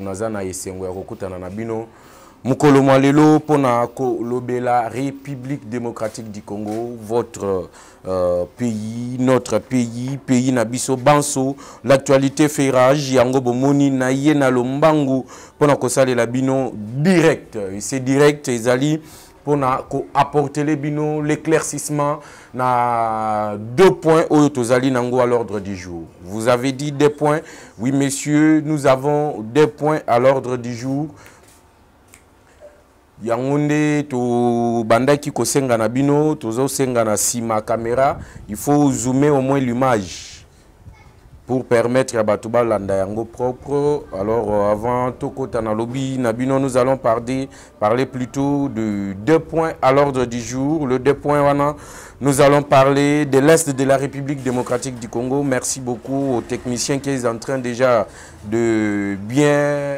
Nazana esengo ya kokutana na bino mukolo mwalelo pona ko lobela République démocratique du Congo, votre pays, notre pays na biso banso, l'actualité fait rage yango bomoni na ye na lombangu pona ko salela bino direct, et c'est direct ezali pona ko apporter les bino l'éclaircissement na 2 points au tozali nango à l'ordre du jour. Vous avez dit des points, oui messieurs, nous avons des points à l'ordre du jour. Yangonde to bandaki ko senga na bino, tozo senga na sima caméra, il faut zoomer au moins l'image pour permettre à Batouba landa yango propre. Alors avant toko tanalobi na bino, nous allons parler plutôt de 2 points à l'ordre du jour. Le 2 points wana, nous allons parler de l'Est de la République démocratique du Congo. Merci beaucoup aux techniciens qui sont en train déjà de bien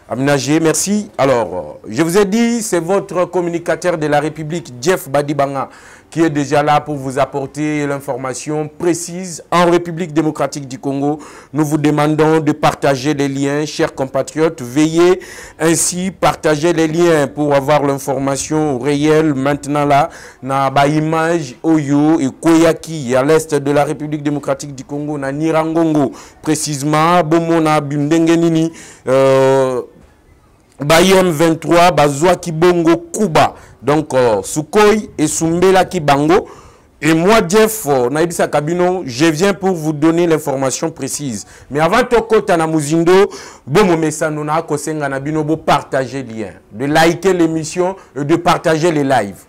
aménager. Merci. Alors, je vous ai dit, c'est votre communicateur de la République, Jeff Badibanga, qui est déjà là pour vous apporter l'information précise. En République démocratique du Congo, nous vous demandons de partager les liens, chers compatriotes. Veillez ainsi partager les liens pour avoir l'information réelle. Maintenant là, na ba image Oyo et Koyaki à l'est de la République démocratique du Congo, na Nirangongo, précisément, Bomona Bundengenini, Bayem 23, Bazwa Kibongo Kuba. Donc, Sukhoi et Sumbela Kibango. Et moi, Jeff, Naibisa Kabino, je viens pour vous donner l'information précise. Mais avant Toko Tanamuzindo, bon, Messanona, Kosenga Nabino, partager le lien, de liker l'émission et de partager les lives.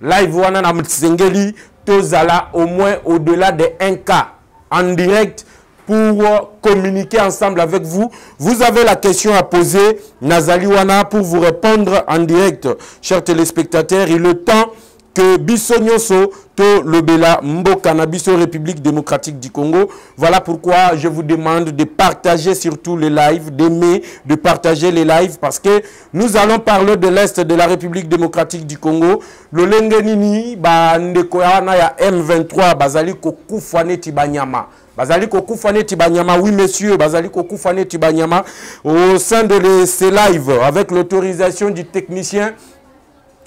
Live, Wana Namutsengeli, Tozala, au moins au-delà de 1K en direct, pour communiquer ensemble avec vous. Vous avez la question à poser, Nazali Wana, pour vous répondre en direct, chers téléspectateurs. Et le temps que Bissonyoso, to Lobela, Mboka, Nabiso, République démocratique du Congo. Voilà pourquoi je vous demande de partager surtout les lives, d'aimer, de partager les lives, parce que nous allons parler de l'Est de la République démocratique du Congo. Le Lengenini, Ndekoyana ya M23, Bazali Kokufane Tibanyama. Bazali Kokufane Tibanyama, oui messieurs, Bazali Kokufane Tibanyama, au sein de ces lives, avec l'autorisation du technicien,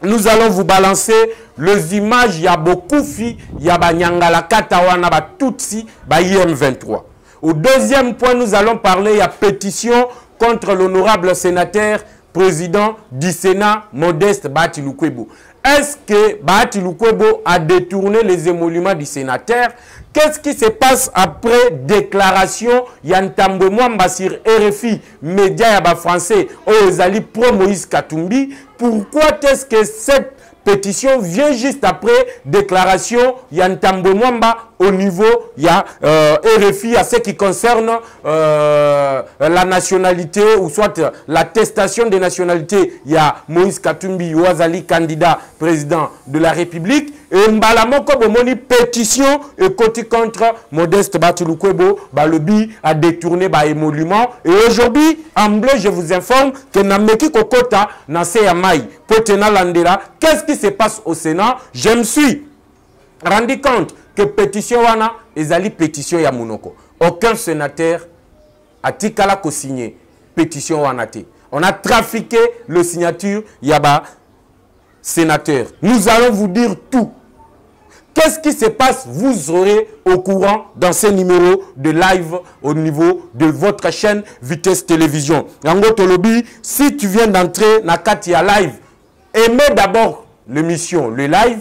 nous allons vous balancer les images, il y a beaucoup fi, il y a Banyangala Katawana, Tutsi, IM23. Au deuxième point, nous allons parler, il y a pétition contre l'honorable sénateur, président du Sénat, Modeste Bahati Lukwebo. Est-ce que Bahati Lukwebo a détourné les émoluments du sénateur? Qu'est-ce qui se passe après déclaration Yantambo Mwamba sur RFI, média yaba français, Ozali pro Moïse Katumbi? Pourquoi est-ce que cette pétition vient juste après déclaration Yantambo Mwamba au niveau RFI à ce qui concerne la nationalité ou soit l'attestation de nationalité? Il y a Moïse Katumbi, Ouazali, candidat président de la République. Et Mbalamoko Bomoni pétition et côté contre Modeste Bahati Lukwebo, Balobi a détourné émolument. Et aujourd'hui, en bleu, je vous informe que Nameki Kokota Nase Yamai, Potena Landera, qu'est-ce qui se passe au Sénat? Je me suis rendu compte que pétition wana ezali pétition ya Munoko. Aucun sénateur a tikala ko signé pétition wana te. On a trafiqué le signature yaba sénateur. Nous allons vous dire tout. Qu'est-ce qui se passe? Vous serez au courant dans ce numéro de live au niveau de votre chaîne Vitesse Télévision. Yango Tolobi, si tu viens d'entrer na Katia Live, aimez d'abord l'émission, le live,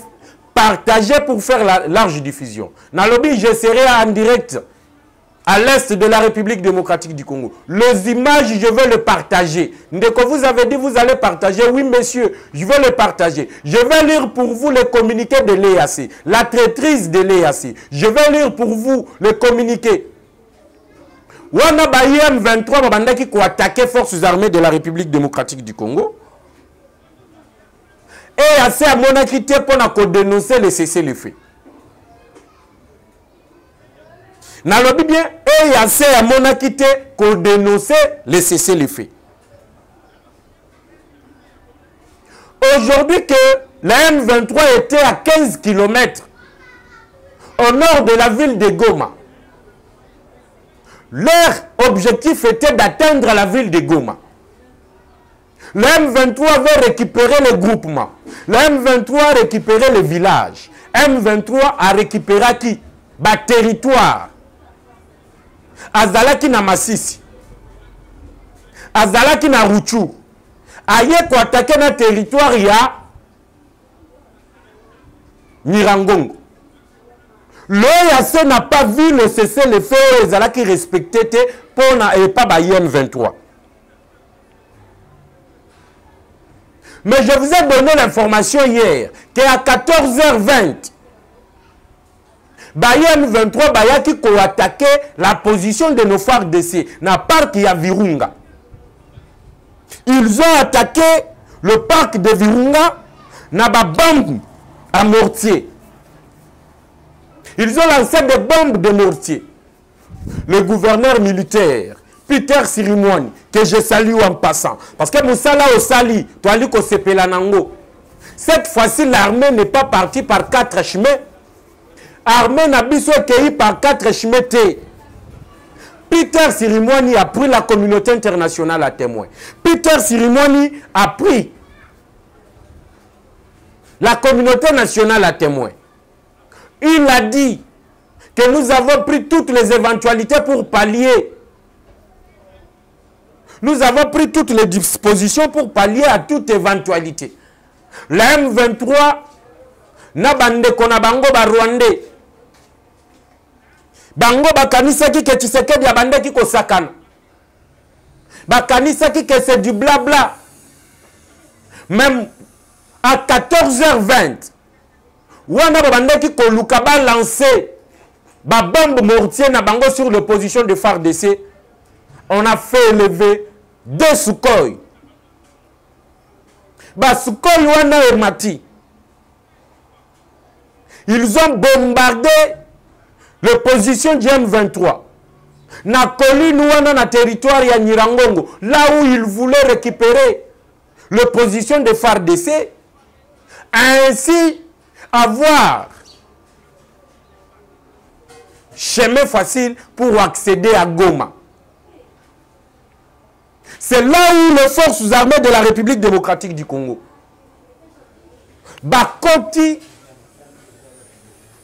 partagez pour faire la large diffusion. Nalobi, je serai en direct à l'est de la République démocratique du Congo. Les images, je vais les partager. Dès que vous avez dit, vous allez partager. Oui, monsieur, je vais les partager. Je vais lire pour vous les communiqués de l'EAC, la traîtrise de l'EAC. Je vais lire pour vous les communiqués. Wana Bayem 23, Babandaki qui attaqué forces armées de la République démocratique du Congo. Et assez à mon acquitté pour dénoncer les cessez-le-feu. Nalobi bien, et assez à mon acquitté qu'on dénonçait les cessez-le-feu. Aujourd'hui que la M23 était à 15 km au nord de la ville de Goma, leur objectif était d'atteindre la ville de Goma. Le M23 veut récupérer le groupement. Le M23 a récupéré le village. M23 a récupéré qui? Ba territoire. Azalaki na Masisi. Azalaki na Ruchu. Aye ko attaquer na territoire ya Nirangongo. L'OAC n'a pas vu le cessez-le-feu qui respectait pour et pas ba M23. Mais je vous ai donné l'information hier qu'à 14h20, Bayern 23 Bayaki a attaqué la position de nos phares d'essai, na parc ya Virunga. Ils ont attaqué le parc de Virunga, na ba bombe à mortier. Ils ont lancé des bombes de mortier. Le gouverneur militaire, Peter Sirimwani, que je salue en passant. Parce que Moussala au Sali, Toali Kosepelanango. Cette fois-ci, l'armée n'est pas partie par 4 chemins. L'armée n'a pas été par 4 chemins. Peter Sirimwani a pris la communauté internationale à témoin. Peter Sirimwani a pris la communauté nationale à témoin. Il a dit que nous avons pris toutes les éventualités pour pallier. Nous avons pris toutes les dispositions pour pallier à toute éventualité. La M23 n'a bande kona bango ba Rwandais. Bango bakanisa ki ke Tshisekedi ya bande ki kosakana. Bakanisa ki que c'est du blabla. Même à 14h20, wana babande ki koluka ba lancer ba bombe mortier na bango sur l'opposition de FARDC. On a fait élever 2 Sukhoi. Ba Sukhoi wana emati. Ils ont bombardé l'opposition du M23. Na colline wana na territoire ya Nirangongo, là où ils voulaient récupérer l'opposition de FARDC, ainsi avoir chemin facile pour accéder à Goma. C'est là où les forces armées de la République démocratique du Congo Bakoti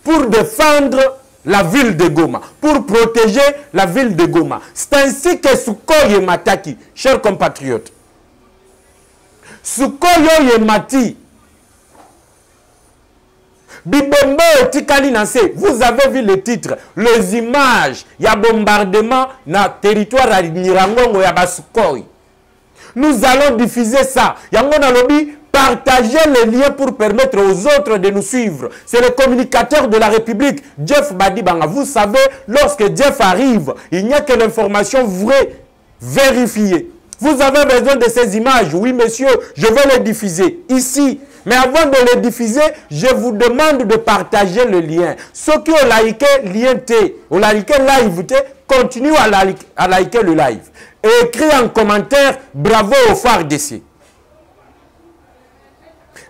pour défendre la ville de Goma, pour protéger la ville de Goma. C'est ainsi que Sukhoi Mataki, chers compatriotes. Sukhoi Mati, Bibombo Tikali Nassé, vous avez vu le titre, les images, il y a bombardement dans le territoire de Nirangongo et Sukhoi. Nous allons diffuser ça. Yango na lobby, partagez les liens pour permettre aux autres de nous suivre. C'est le communicateur de la République, Jeff Badibanga. Vous savez, lorsque Jeff arrive, il n'y a que l'information vraie, vérifiée. Vous avez besoin de ces images. Oui, monsieur, je vais les diffuser ici. Mais avant de les diffuser, je vous demande de partager le lien. Ceux qui ont liké lien T, ont liké live T, continuez à liker le live. Et écris en commentaire, bravo au FARDC.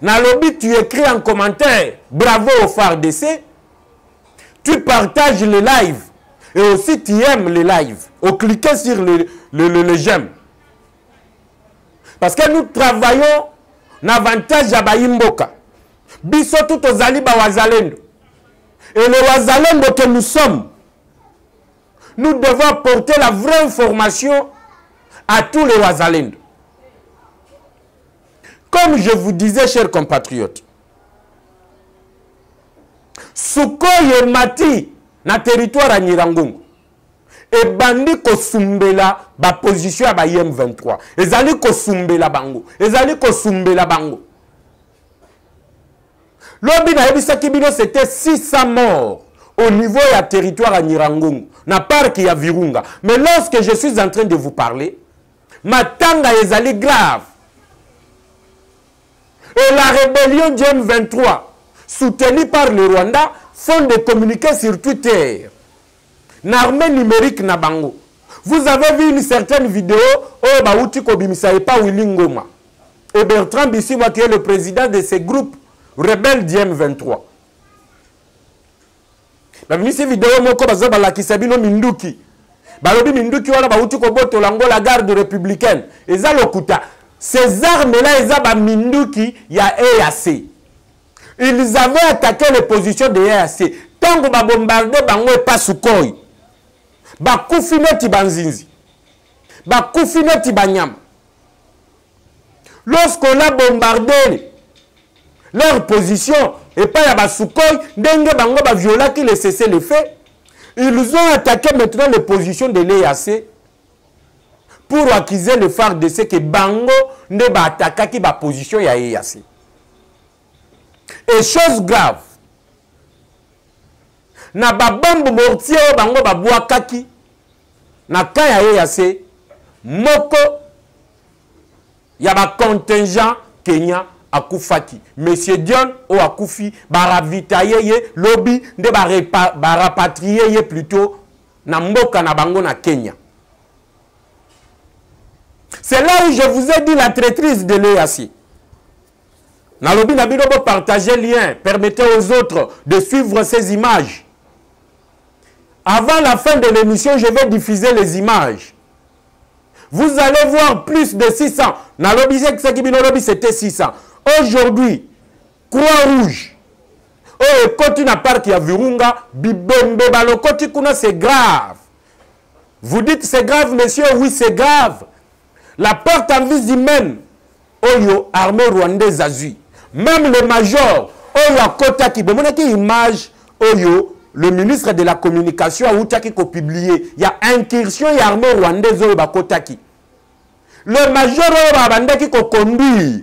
Dans le but, tu écris en commentaire, bravo au FARDC. Tu partages le live. Et aussi, tu aimes le live. Ou cliquez sur le j'aime. Parce que nous travaillons l'avantage à Baïmboka. Biso tout aux Ali Wazalendo. Et le Wazalendo que nous sommes, nous devons apporter la vraie information à tous les Wazalendo. Comme je vous disais, chers compatriotes, Sukhoi et Mati, na territoire à Nirangongo, et bandi kosumbela ba position à ba M23. Ezali kosumbela bango. Ezali kosumbela bango. Lobi na ebisa kibino c'était 600 morts au niveau de la territoire à Nirangongo. Na parc ya Virunga. Mais lorsque je suis en train de vous parler, matanga ezali grave. Et la rébellion du M23, soutenue par le Rwanda, font des communiqués sur Twitter. L'armée numérique na bango. Vous avez vu une certaine vidéo où Baouti Kobimisa et pas Willy Ngoma. Et Bertrand Bisimwa qui est le président de ces groupes rebelles d'IM23. La vidéo moko bazaba la kisabino minduki. Balobi minduki wala Baouti Koboto lango la garde républicaine. Eza lokuta. Ces armes-là, eza ba minduki ya EAC. Ils avaient attaqué les positions de EAC. Tant que ba bombardé bango et pas Sukhoi. Ba kufineti banzinzi. Ba kufineti banyama. Lorsqu'on a bombardé leur position, et pas y'a ba Sukhoi, denge bango ba viola qui les cessait le fait, ils ont attaqué maintenant les positions de l'EAC pour accuser le phare de ce que bango ne ba attaquer qui ba position ya EAC. Et chose grave, na ba bombe mortier bango ba boakaki na kaya EAC moko ya ba contingent Kenya akufaki. Monsieur Dion o akufi ba ravitailler ye lobby de ba rapatrier ye plutôt na mboka na bango na Kenya. C'est là où je vous ai dit la traîtrise de l'EAC. Na lobby na bino partager lien, permettez aux autres de suivre ces images. Avant la fin de l'émission, je vais diffuser les images. Vous allez voir plus de 600. Na lobby c'était 600. Aujourd'hui, Croix-Rouge. Oh, côté na parc ya Virunga, Bibembe balokoti kuna c'est grave. Vous dites c'est grave, monsieur? Oui, c'est grave. La perte en vie humaine. Oyo, armée rwandaise azui. Même le major, Oyo Kotaki, bon, on a une image, Oyo, le ministre de la communication a Outaki ko publié. Il y a incursion et armée rwandaise Oyo Kotaki. Le major Oyo Bandaki ko conduire.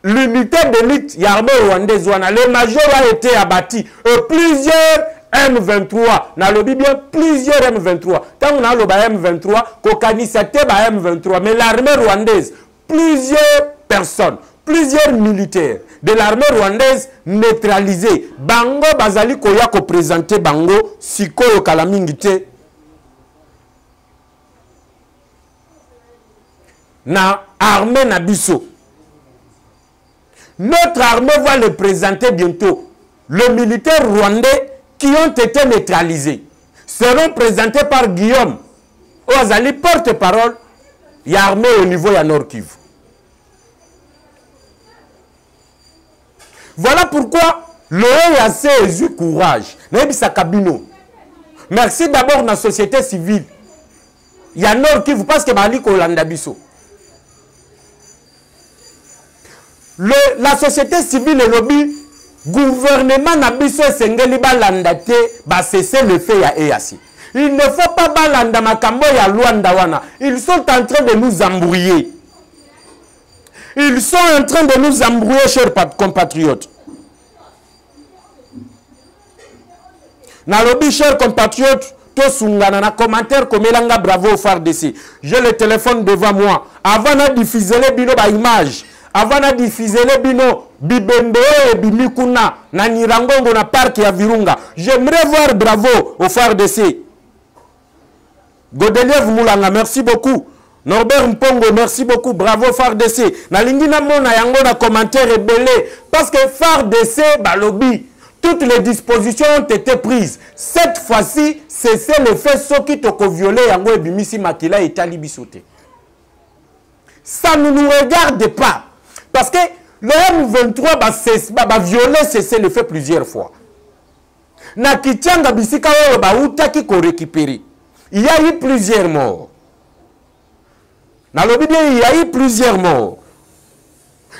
L'unité d'élite, il y a armée rwandaise. Le major a été abattu. Et plusieurs M23. N'a le bien plusieurs M23. Tant on a le M23, Kokanisate M23. Mais l'armée rwandaise, plusieurs personnes, plusieurs militaires de l'armée rwandaise neutralisés. Bango Bazali Koya ko présenté Bango, Siko Kalamingite. Na armée Nabiso. Notre armée va le présenter bientôt. Les militaires rwandais qui ont été neutralisés seront présentés par Guillaume. Ozali porte-parole. Il y a armée au niveau de Nord Kivu. Voilà pourquoi le EAC a eu courage. Merci d'abord à la société civile. Il y a Nord Kivu parce que Bali Kolanda Biso. La société civile et lobby, gouvernement Nabiso Sengeli Balandate, va cesser le fait à EAC. Il ne faut pas balanda makambo ya Luanda wana. Ils sont en train de nous embrouiller. Ils sont en train de nous embrouiller, chers compatriotes. Nalobi, chers compatriotes, Tosungana na commentaire comme Elanga bravo au phare DC. J'ai le téléphone devant moi. Avant de diffuser les bino ba image. Avant de diffuser les bino Bibembe et Bimikuna na Nirangongo na parc ya Virunga. J'aimerais voir bravo au phare DC. Godeliev Moulanga, merci beaucoup. Norbert Mpongo, merci beaucoup. Bravo phare DC. Na lingina mona yango na commentaire rebelle parce que phare DC balobi. Toutes les dispositions ont été prises. Cette fois-ci, c'est le fait ceux qui t'ont violé yango et bimisi makila et talibisoté. Ça ne nous regarde pas. Parce que le M23 va violer cesser le fait plusieurs fois. Na Kichanga bisika ba utaki ko récupérer. Il y a eu plusieurs morts. Dans le vidéo, il y a eu plusieurs morts.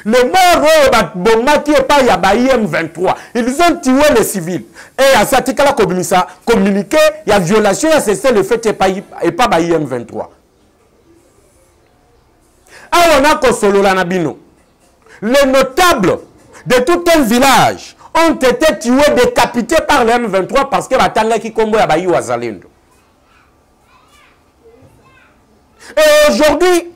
Les morts qui est pas M23. Ils ont tué les civils. Et à cette communiqué, il y a violation, il y a cessé le fait et pas M23. Alors on a Kosolo Lanabino. Les notables de tout un village ont été tués, décapités par le M23 parce que Batanga qui combo ya Bayi Wazalendo. Et aujourd'hui,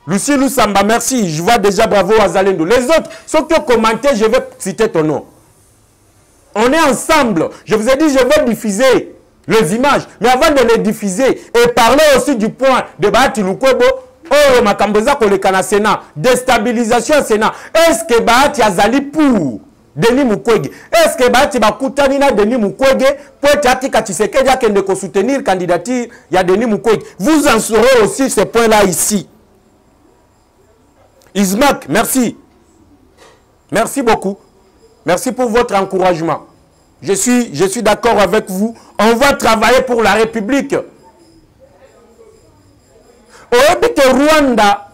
Lucie Lusamba, merci. Je vois déjà bravo Wazalendo. Les autres, ceux qui ont commenté, je vais citer ton nom. On est ensemble. Je vous ai dit, je vais diffuser les images. Mais avant de les diffuser, et parler aussi du point de Bahati Lukwebo, oh, Makamboza Kolekana Sénat, déstabilisation Sénat. Est-ce que Bahati Azali pour Denis Mukwege? Est-ce que Bahati Bakutani na Denis Mukwege pour être Tshisekedi a de soutenir la candidature il y a Denis Mukwege? Vous en saurez aussi ce point-là ici. Ismac, merci. Merci beaucoup. Merci pour votre encouragement. Je suis d'accord avec vous. On va travailler pour la République. Au Rwanda,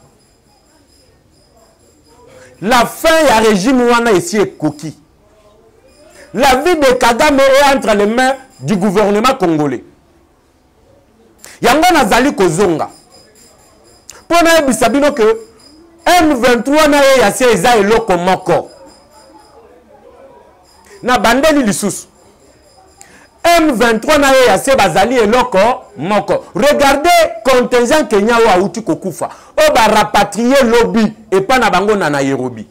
la fin du régime Rwanda ici est coquille. La vie de Kagame est entre les mains du gouvernement congolais. Yango nazali kozonga. Pour na bisabino que M23 na ye ya seza eloko moko. Na bandeli lisusu. M23 na ye ya se bazali eloko moko. Regardez contingent Kenya wa uti kokufa. O ba rapatrier lobby et pas na bango na Nairobi.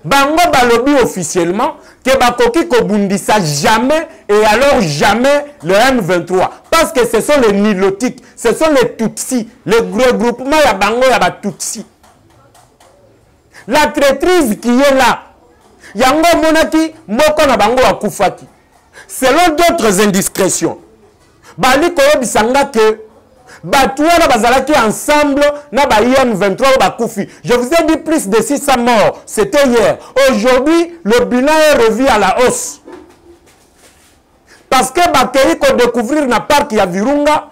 Bango ba lobby officiellement que bakoki kobundisa jamais et alors jamais le M23 parce que ce sont les nilotiques, ce sont les Tutsis, le regroupement ya bango ya ba Tutsis. La traîtrise qui est là, yango monaki moko na bango akufaki. Selon d'autres indiscrétions, bali koyebisanga que batouana bazalaki ensemble na ba IM23 bakufi. Je vous ai dit plus de 600 morts, c'était hier. Aujourd'hui, le bilan est revu à la hausse. Parce que bakei ko découvrir na parc ya Virunga,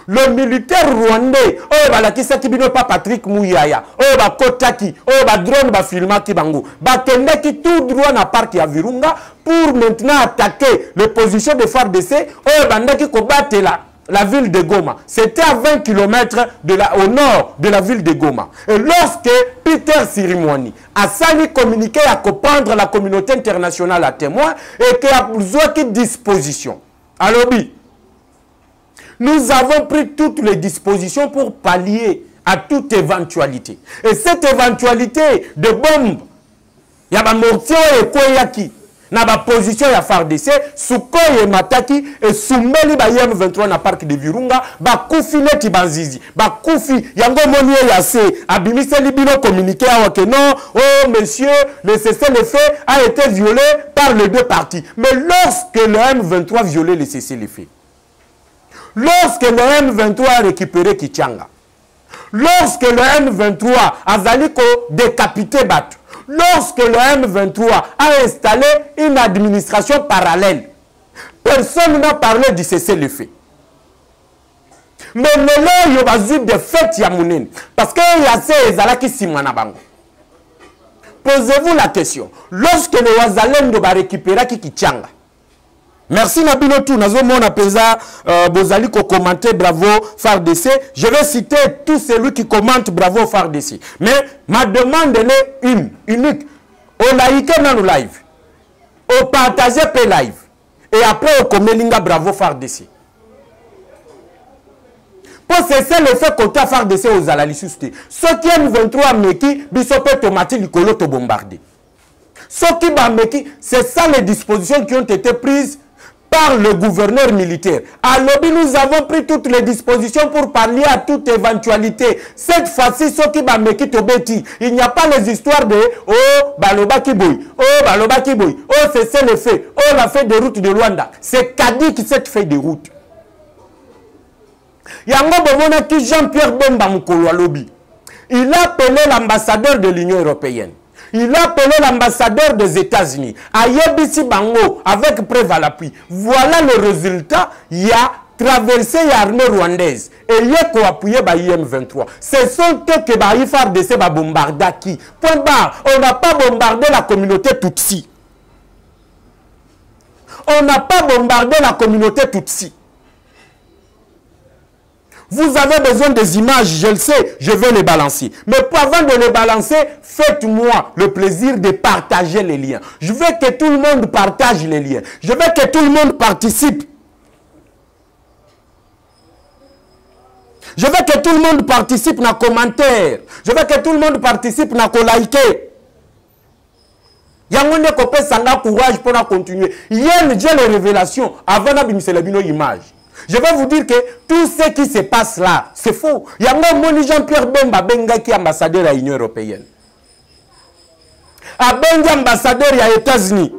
le militaire rwandais, oh balakisa kibino pa Patrick Muyaya, oh ba kotaki, oh ba drone ba filmaki bango, ba kendeki tout droit na parc ya Virunga pour maintenant attaquer les positions de FARDC, oh bandaki ko batela la ville de Goma. C'était à 20 km au nord de la ville de Goma. Et lorsque Peter Sirimwani a sali communiqué à comprendre la communauté internationale à témoin et qu'il a besoin de disposition. Alors, nous avons pris toutes les dispositions pour pallier à toute éventualité. Et cette éventualité de bombe, il y a un mortier et Koyaki. Na ba position ya FARDC, Sukoye Mataki et Soumeli ba M23 na parc de Virunga, ba kufi neti banzizi, ba kufi yango moniye yase, abimise libino communiqué à que non, oh monsieur, le cessez-le-feu a été violé par les deux parties. Mais lorsque le M23 violait le cessez-le-feu, lorsque le M23 a récupéré Kichanga, lorsque le M23 a zaliko décapité Batu, lorsque le M23 a installé une administration parallèle, personne n'a parlé du cessez-le-feu. Mais là, il y a eu des fêtes Yamounine. Parce qu'il y a ces Ezalaki Simanabango. Posez-vous la question. Lorsque le Wazalendo va récupérer Kikichanga, merci Nabino tout, nazo mona pesa bozali ko commenter bravo FARDC. Je vais citer tous celui qui commente bravo FARDC. Mais ma demande est unique. On like dans le live. On partage pe live. Et après on komelinga bravo FARDC. Pour cesser le fait qu'on t'a FARDC aux alalissusté. Ceux qui aiment 23 meki, bisope tomati likolo to bombardé. Ceux qui bameki, c'est ça les dispositions qui ont été prises par le gouverneur militaire. À Lobby, nous avons pris toutes les dispositions pour parler à toute éventualité. Cette fois-ci, ce qui va me quitter Betty, il n'y a pas les histoires de oh, Baloba Kiboy, oh, Baloba Kiboy, oh, c'est le fait, oh, la feuille de route de Luanda. C'est Kadi qui s'est fait de route. Yango Bomona qui Jean-Pierre Bemba Mukolo à Lobby. Il a appelé l'ambassadeur de l'Union européenne. Il a appelé l'ambassadeur des États-Unis. Ayebisi Bango, avec preuve à l'appui. Voilà le résultat. Il y a traversé l'armée rwandaise. Et il y a appuyé par IM23. Ce sont eux qui ont FARDC va bombarder qui. Point barre. On n'a pas bombardé la communauté Tutsi. On n'a pas bombardé la communauté Tutsi. Vous avez besoin des images, je le sais, je vais les balancer. Mais avant de les balancer, faites-moi le plaisir de partager les liens. Je veux que tout le monde partage les liens. Je veux que tout le monde participe. Je veux que tout le monde participe dans les commentaires. Je veux que tout le monde participe dans les likes. Yangonde kopé sanga courage pour continuer. Hier, j'ai les révélations avant d'abimiser image. Je vais vous dire que tout ce qui se passe là, c'est faux. Yango moni Jean-Pierre Bemba Benga qui est ambassadeur de l'Union européenne. A Benga ambassadeur des États-Unis.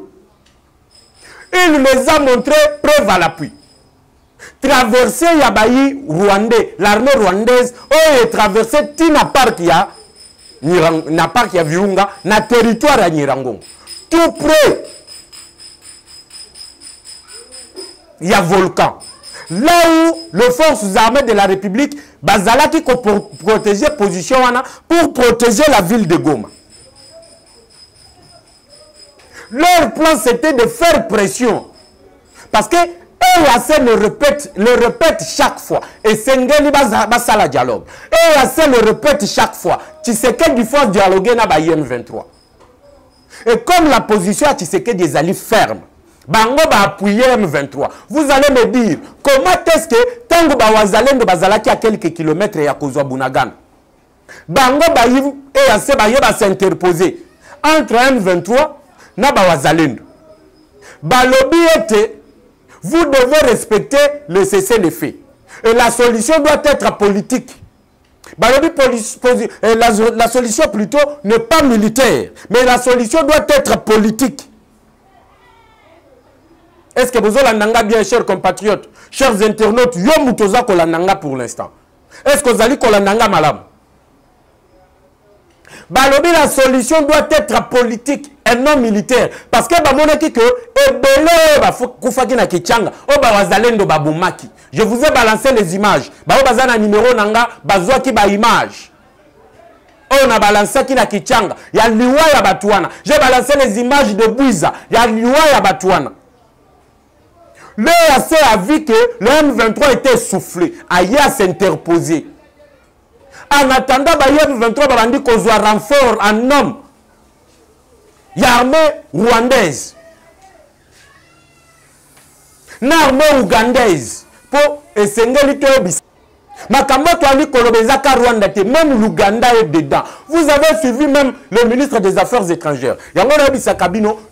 Il nous a montré preuve à l'appui. Traverser Yabayi Rwandais, l'armée rwandaise, est traversé Tina Park ya na parc ya Virunga, na territoire à Nirangon. Tout près, il y a volcan. Là où les forces armées de la République, Bazala qui pour protéger position, pour protéger la ville de Goma. Leur plan, c'était de faire pression. Parce que EAC le répète chaque fois. Et Sengeli Basala dialogue. EAC le répète chaque fois. Tshisekedi faut dialoguer na ba M23. Et comme la position à Tshisekedi est allée ferme, Bango va appuyer M23. Vous allez me dire, comment est-ce que Tango Bawazalendo Bazalaki à quelques kilomètres et à Kozwa Bunagan, Bango EAC va s'interposer entre M23 na Bawazalendo. Balobi était, vous devez respecter le cessez-le-feu. Et la solution doit être politique. La solution plutôt n'est pas militaire, mais la solution doit être politique. Est-ce que vous avez bien, chers compatriotes, chers internautes, yo mutoza kolandanga pour l'instant? Est-ce que vous allez kolandanga malam? Balobi, la solution doit être politique et non militaire. Parce que je vous ai balancé les images. Numéro nanga bazwaki ba image. On a balancé qui na Kichanga. Il y a liwa ya Batuana. J'ai balancé les images de Bouiza. Il y a liwa ya Batuana. L'EAC a vu que le M23 était soufflé. Aya s'interposer. En attendant, le M23 va dire qu'on soit renfort en homme. Il y a l'armée rwandaise. L'armée ougandaise. Pour essayer de même l'Ouganda est dedans. Vous avez suivi même le ministre des Affaires étrangères.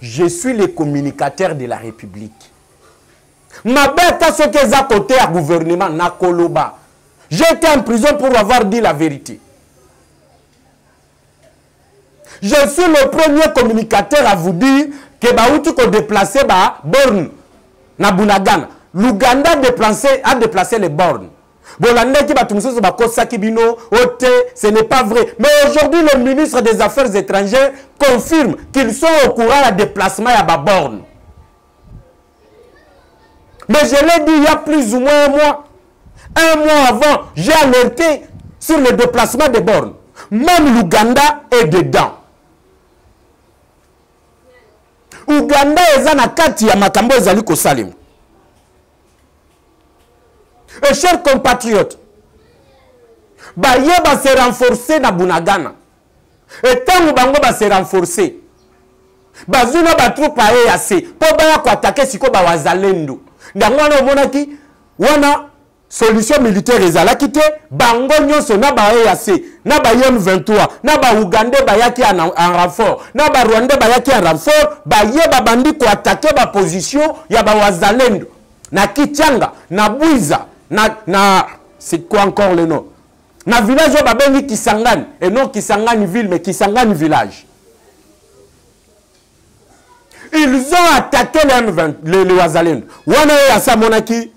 Je suis le communicateur de la République. Ma bête à ce qu'ils ont côté à gouvernement, Nakoloba. J'étais en prison pour avoir dit la vérité. Je suis le premier communicateur à vous dire que Baouti a déplacé borne na Bunagana. L'Ouganda a déplacé les bornes. Ce n'est pas vrai. Mais aujourd'hui, le ministre des Affaires étrangères confirme qu'ils sont au courant du déplacement à la borne. Mais je l'ai dit il y a plus ou moins un mois. Un mois avant, j'ai alerté sur le déplacement des bornes. Même l'Ouganda est dedans. Ouganda est en akati ya makambo ezali kosalim. Et chers compatriotes, Baye va se renforcer na Bunagana. Et tant que Bango va se renforcer, Bazuna va troupe à EAC. Pour baya ko attaquer siko ba wazalendo. Ndangwana omonaki wana solution militaire ezalaki te bango nyonso na ba EAC na ba M23 na ba Ouganda bayaki en renfort na ba Rwanda bayaki en renfort baye babandi ko attaquer ba position ya ba wazalendo na Kichanga na Bouiza na c'est quoi encore le nom na village ba bengi Kisangani et non Kisangani ville mais Kisangani village. Ils ont attaqué les wazalendo wana ya samonaki.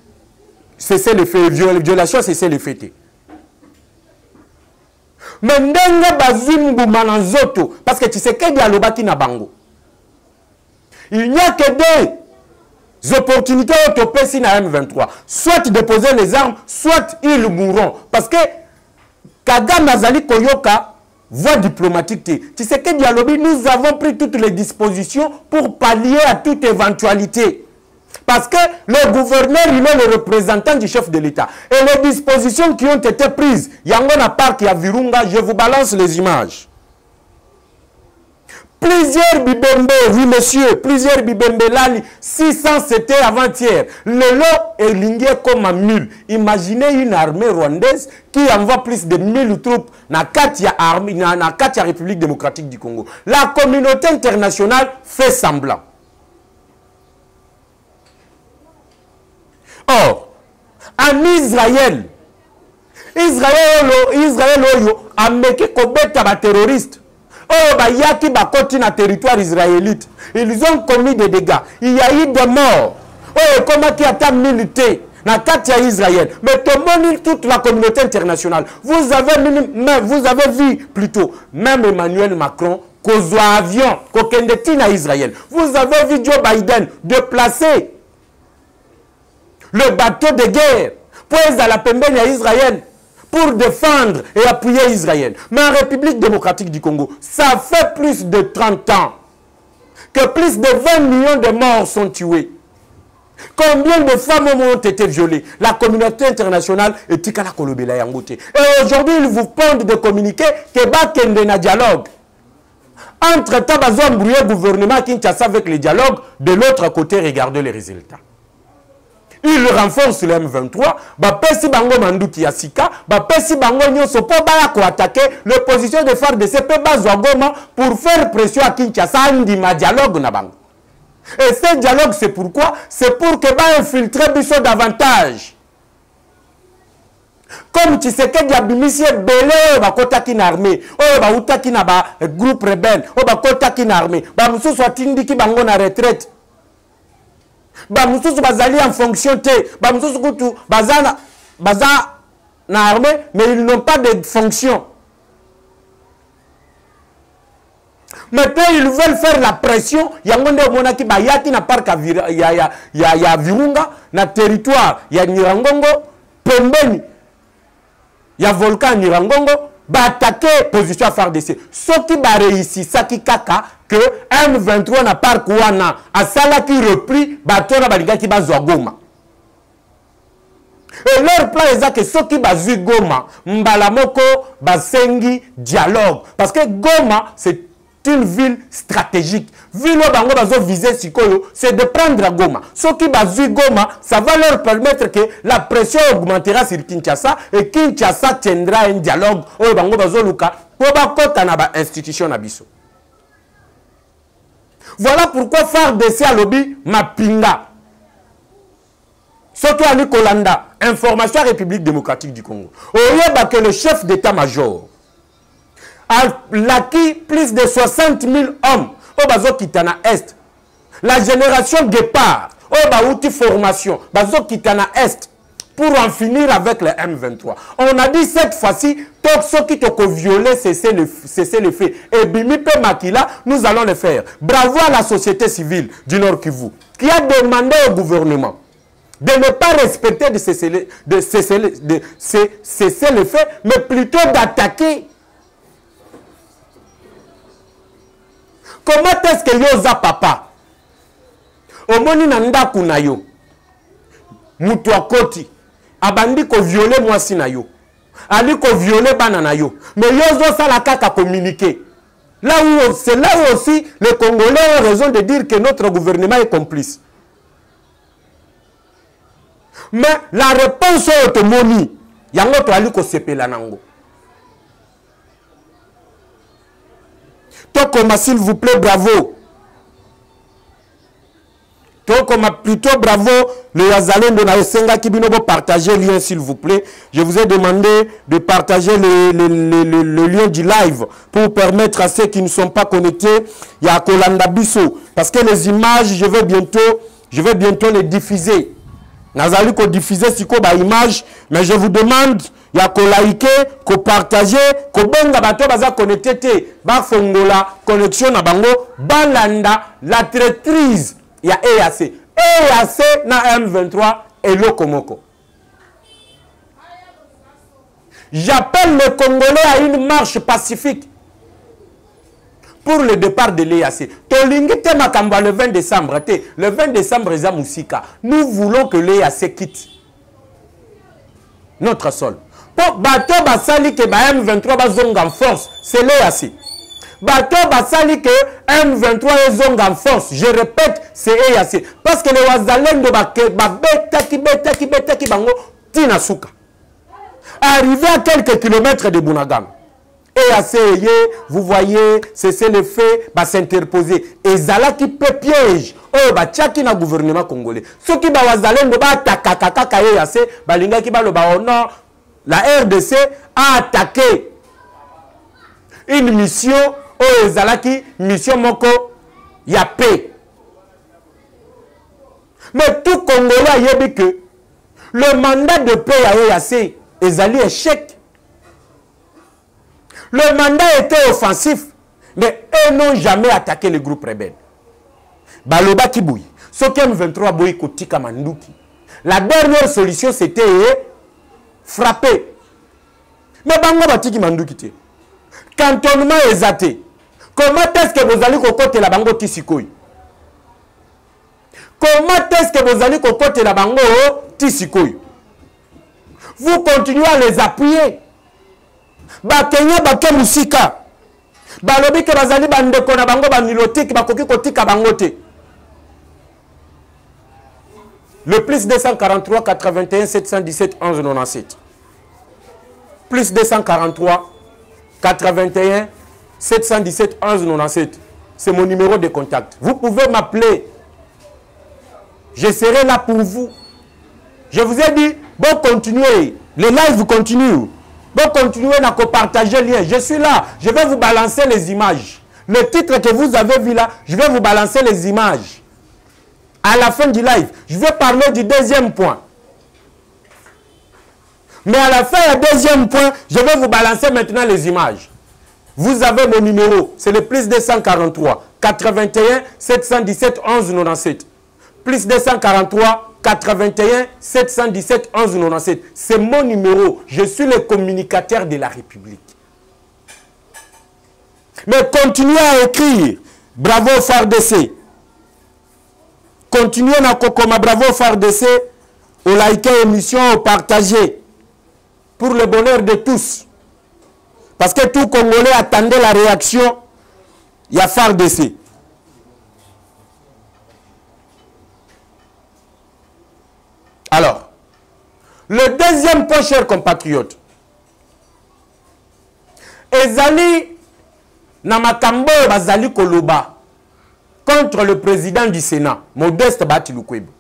C'est le fait, violation, c'est le fait. Mais ndenga bazimbu mananzoto, parce que tu sais qu'il y a le bâti na bango. Il n'y a que des opportunités autopées si na M23. Soit déposer les armes, soit ils mourront. Parce que Kagame Nazali Koyoka, voie diplomatique. Tu sais que Dialobi, nous avons pris toutes les dispositions pour pallier à toute éventualité. Parce que le gouverneur, il est le représentant du chef de l'État. Et les dispositions qui ont été prises, Yangona Park et à Virunga, je vous balance les images. Plusieurs bibembe, oui monsieur, plusieurs bibembe lali, 600 c'était avant-hier. Le lot est ligné comme un mule. Imaginez une armée rwandaise qui envoie plus de 1000 troupes dans la République démocratique du Congo. La communauté internationale fait semblant. Or, en Israël a meké kobeta ba terroriste. Oh, bah, yaki bakoti na territoire israélite. Ils ont commis des dégâts. Il y a eu des morts. Oh, comment qui a milité na Katia Israël. Mais tout le monde, toute la communauté internationale. Vous avez vu plutôt, même Emmanuel Macron, qu'aux avions, qu'au na Israël. Vous avez vu Joe Biden déplacer le bateau de guerre pour à la pembeni à Israël, pour défendre et appuyer Israël. Mais en République démocratique du Congo, ça fait plus de 30 ans que plus de 20 millions de morts sont tués. Combien de femmes ont été violées? La communauté internationale est tikala kolobela yangote. Et aujourd'hui, ils vous pondent de communiquer que bakende na dialogue. Entre-temps, ils ont embrouillé le gouvernement Kinshasa avec le dialogue. De l'autre côté, regardez les résultats. Il renforce le M23, pesi bango manduki ya sika, pesi bango nyonso po baya ko attaquer l'opposition de FARDC pe bazwa Goma pour faire pression à Kinshasa ndima dialogue na bango. Et ce dialogue c'est pourquoi? C'est pour que ba infiltrer biso davantage. Comme Tshisekedi abimisi belé ba kotaki na armée, ba utaki na ba groupe rebelle, ba kotaki na armée, ba mususu atindiki bango na retraite. Bamoussous bazali en fonction T. Bamoussous koutou baza na armée, mais ils n'ont pas de fonction. Maintenant, ils veulent faire la pression. Yangonde monaki bayaki na parc ya Virunga, na territoire ya Nirangongo, pembeni ya volcan Nirangongo, ba attaquer position à FARDC. Ce qui va réussir, ça qui kaka que M23 n'a pas kouana, à sala qui repris, batona baliga qui bazwa Goma. Et leur plan est que ceux qui bazui Goma, mbalamoko basengi dialogue. Parce que Goma, c'est une ville stratégique. Ville où bango bazo viser sikoyo, c'est de prendre Goma. Ceux qui bazui Goma, ça va leur permettre que la pression augmentera sur Kinshasa et Kinshasa tiendra un dialogue où bango bazo luka pour bakota na ba institution na biso. Voilà pourquoi FARDC a lobby Mapinga. Surtout à Nikolanda, information République démocratique du Congo. Oyeba que le chef d'état-major a acquis plus de 60 000 hommes au Bazo Kitana Est. La génération Guépard, au Baouti formation, Bazo Kitana Est, pour en finir avec le M23. On a dit cette fois-ci, tout ce qui te violer, cesser le fait. Et Bimipe Makila, nous allons le faire. Bravo à la société civile du Nord Kivu, qui a demandé au gouvernement de ne pas respecter de cesser le fait, mais plutôt d'attaquer. Comment est-ce que yoza papa? Omoni nanda kunayo. Mutuakoti. Abandi ko violer moi si na yo. Ali ko violer bana na yo. Mais yozo sala kaka communiquer. C'est là où aussi les Congolais ont raison de dire que notre gouvernement est complice. Mais la réponse est automoni. Yango to ali ko sepela nango. Tokoma s'il vous plaît, bravo. Tokoma plutôt bravo. Le Yazalendo na Osenga Kibinobo, partagez le lien s'il vous plaît. Je vous ai demandé de partager le lien du live pour permettre à ceux qui ne sont pas connectés, il y a Kolanda Bisso. Parce que les images, je vais bientôt les diffuser. Nazali ko diffuser si ko ba image, mais je vous demande il y a ko liker, ko partager, ko benga bato baza connecté te, ba fongola connexion na bango, balanda la traîtrise. Il y a EAC. EAC na M23 et Lokomoko. J'appelle les Congolais à une marche pacifique pour le départ de l'EAC. Tolingite Makamba le 20 décembre. Le 20 décembre, nous voulons que l'EAC quitte notre sol. Pour bateau basali que M23 va zonga en force, c'est l'EAC. bato basali que M23 est en force. Je répète, c'est EAC. Parce que les Wazalendo betaki bango tina suka. Arrivé à quelques kilomètres de Bunagam. EAC, vous voyez, c'est le fait, s'interposer. Et Zala qui peut piège. Oh, tchaki na gouvernement congolais. Ce qui va Wazalendo takakaka EAC, balinga ki ba le ba non, la RDC a attaqué une mission au Ezalaki, mission moko ya paix. Mais tout Congolais a dit que le mandat de paix à EAC Ezali échec. Le mandat était offensif, mais eux n'ont jamais attaqué le groupe rebelle. Baloba Kiboui, Sokem 23 Boy Kotika Manduki. La dernière solution c'était frapper. Mais Bango Batiki Manduki. Cantonnement exaté. Comment est-ce que vous allez cocoter la bango tisikoy? Comment est-ce que vous allez cocoter la bango tisikoy? Vous continuez à les appuyer. Bakenya bake musika. Balobi ke bazali bandeko na bango banilotik bakoki kotika bangote. Le plus 243 81 717 11 97. Plus 243 81 717 11 97. C'est mon numéro de contact. Vous pouvez m'appeler. Je serai là pour vous. Je vous ai dit, bon, continuez. Les lives continuent. Bon, continuez à partager le lien. Je suis là. Je vais vous balancer les images. Le titre que vous avez vu là, je vais vous balancer les images. À la fin du live, je vais parler du deuxième point. Mais à la fin du deuxième point, je vais vous balancer maintenant les images. Vous avez mon numéro, c'est le plus 243 81 717 11 97. Plus 243 81 717 11 97. C'est mon numéro. Je suis le communicateur de la République. Mais continuez à écrire. Bravo FARDC. Continuez à Kokoma. Bravo FARDC. Au liker émission, au partager. Pour le bonheur de tous. Parce que tout Congolais attendait la réaction. Il y a FARDC. Alors, le deuxième point, chers compatriotes. Ezali Namakambo Bazali Koloba contre le président du Sénat, Modeste Batiloukwebo.